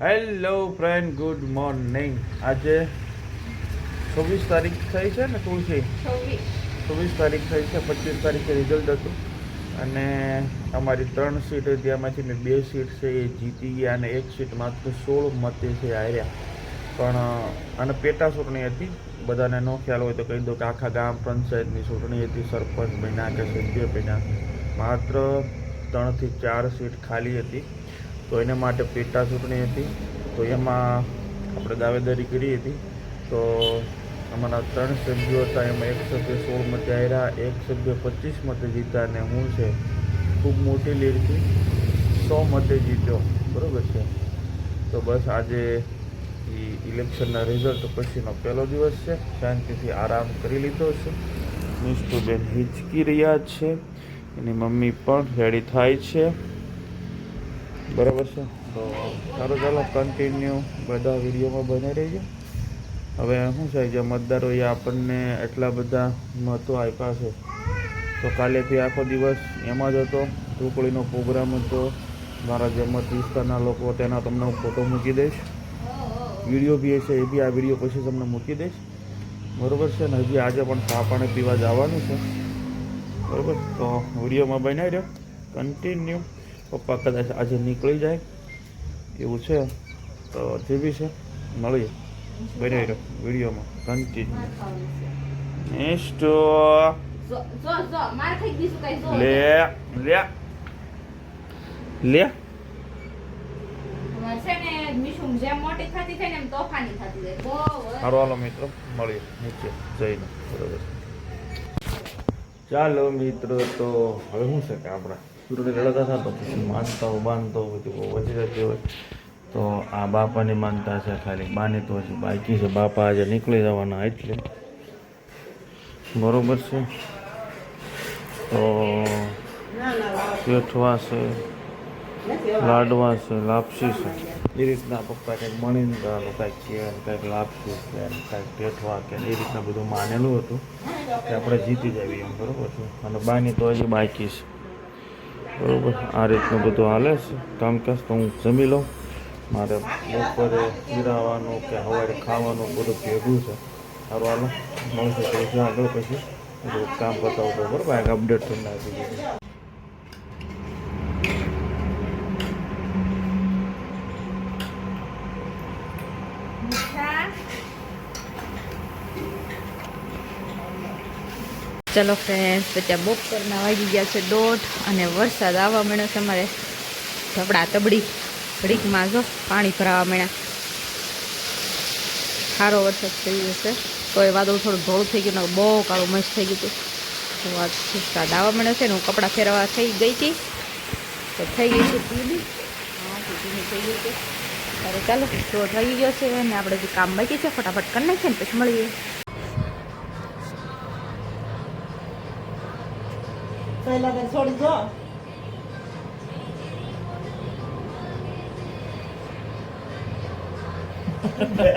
Hello friend, good morning. આજે 26 તારીખ થઈ છે ને? તુલસી 26 તારીખ થઈ છે. 25 તારીખે રિઝલ્ટ હતું અને અમારી 3 સીટ હતી, એમાંથી મેં 2 સીટ છે એ જીતી ગયા અને 1 સીટ માત્ર 16 મતે છે હાર્યા. પણ અને પેટા ચૂંટણી હતી. બધાને ન ખ્યાલ હોય તો કહી દો કે આખા ગામ પંચાયતની ચૂંટણી હતી. સરપંચ બન્યા કે સભ્ય બન્યા, માત્ર 3 થી 4 સીટ ખાલી હતી. તો એના માટે પેટા ચૂંટણી હતી. તો એમાં આપણે દાવેદારી કરી હતી. તો અમારા 3 સભ્યો હતા, એમાં એક સભ્ય 16 મતે હાર્યા, એક સભ્ય 25 મતે જીતા અને હું છે ખૂબ મોટી લીડથી 100 મતે જીત્યો. બરાબર છે. તો બસ આજે ઇલેક્શનના રિઝલ્ટ પછીનો પહેલો દિવસ છે. શાંતિથી આરામ કરી લીધો છે. મિષ્ટુબેન હિચકી રહ્યા છે, એની મમ્મી પણ રેડી થાય છે. બરાબર છે. તો સારું, ચાલો કન્ટિન્યુ બધા વિડીયોમાં બની રહીએ. હવે શું છે, જે મતદારોએ આપણને એટલા બધા મતો આપ્યા છે, તો કાલેથી આખો દિવસ એમાં જ હતો. ઢોકળીનો પ્રોગ્રામ હતો. મારા જે મત વિસ્તારના લોકો તેના તમને હું ફોટો મૂકી દઈશ. વિડીયો બી છે, એ બી આ વિડીયો પછી તમને મૂકી દઈશ. બરાબર છે. ને હજી આજે પણ ચા પાણી પીવા જવાનું છે. બરાબર. તો વિડીયોમાં બનાવી રહ્યો કન્ટિન્યુ. પપ્પા કદાચ આજે નીકળી જાય એવું છે, તો જે બી છે મળીએ. બનાવી રહ્યો વિડીયોમાં કન્ટિન્યુ. નેક્સ્ટ લે લે લે હાલો મિત્રો, મળીએ નીચે જઈને. બરોબર. ચાલો મિત્રો, તો હવે શું છે કે આપણા સુરત લડતા હતા તો પછી માનતાઓ બાંધતો બધું બહુ વધી જતી હોય. તો આ બાપાની માનતા છે ખાલી, બાની તો હજી બાકી છે. બાપા આજે નીકળી જવાના એટલે. બરોબર છે. તો પેઠવા છે, લાડવા છે, લાપસી છે, એ રીતના પપ્પા કંઈક મણિંદાનું કંઈક છે, કંઈક લાપસી છે, કંઈક પેઠવા કે એ રીતના બધું માનેલું હતું કે આપણે જીતી જઈએ એમ. બરાબર છે. અને બાની તો હજી બાકી છે. બરાબર. આ રીતનું બધું હાલે છે કામકાજ. તો હું જમી લઉં. મારે બપોરે પીરાવાનું કે સવારે ખાવાનું બધું ભેગું છે. સારું, હાલો મળશે તો આગળ પછી બધું કામ બતાવું તો. બરાબર. એક અપડેટ તમને આપી દીધું. ચલો ફ્રેન્ડ્સ, ત્યાં બપોરના વાગી ગયા છે 1:30 અને વરસાદ આવવા માંડ્યો છે. અમારે ધબડા તબડી ઘડીકમાં જો પાણી ભરાવા માંડ્યા. સારો વરસાદ થઈ ગયો છે. તો એ વાદળ થોડું ધોળું થઈ ગયું, બહુ કાળું મસ્ત થઈ ગયું હતું. તો વરસાદ આવવા માંડ્યો છે ને હું કપડાં ફેરવા થઈ ગઈ હતી, તો થઈ ગઈ છે પીલી. હા, પીલી થઈ ગઈ છે. અરે ચાલો, તો થઈ ગયો છે અને આપણે જે કામ બાકી છે ફટાફટ કરી નાખીએ ને પછી મળીએ. પહેલા બેન છોડી દો. બસ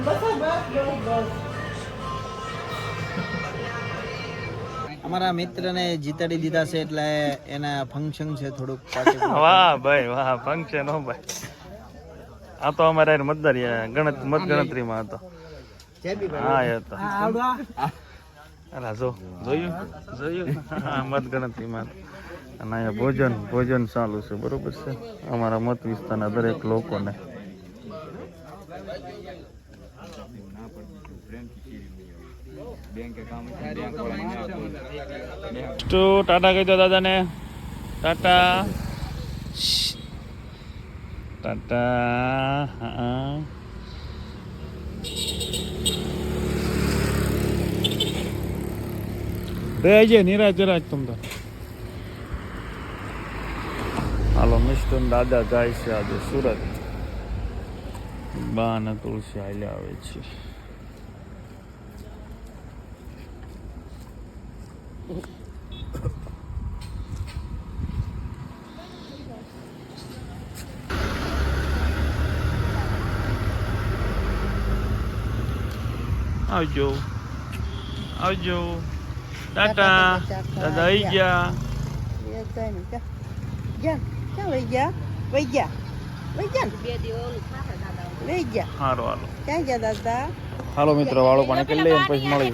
બસ બસ બસ. અમારા મિત્રને જીતાડી દીધા છે એટલે એના ફંક્શન છે થોડુંક. વાહ ભાઈ વાહ, ફંક્શન હો ભાઈ. આ તો અમારે મત ગણતરીમાં હતો. હા, એ તો અલા જોયું મત ગણતરીમાં. અને અહીંયા ભોજન ચાલુ છે. બરોબર છે. અમારા મત વિસ્તારના દરેક લોકોને. તો ટાટા કહી દો દાદાને. ટાટા ટાટા. હા, રહેજે નિરાજ જરાજ તમ તો. હાલો મિસ્ટર દાદા જાય છે આજે સુરત. બા અને તુલસી હાલ્યા આવે છે. આવજો આવજો ટાટા દાદા આવી ગયા. હાલો હાલો હાલો મિત્રો વાળો પાણી કરી લઈએ પછી મળીએ.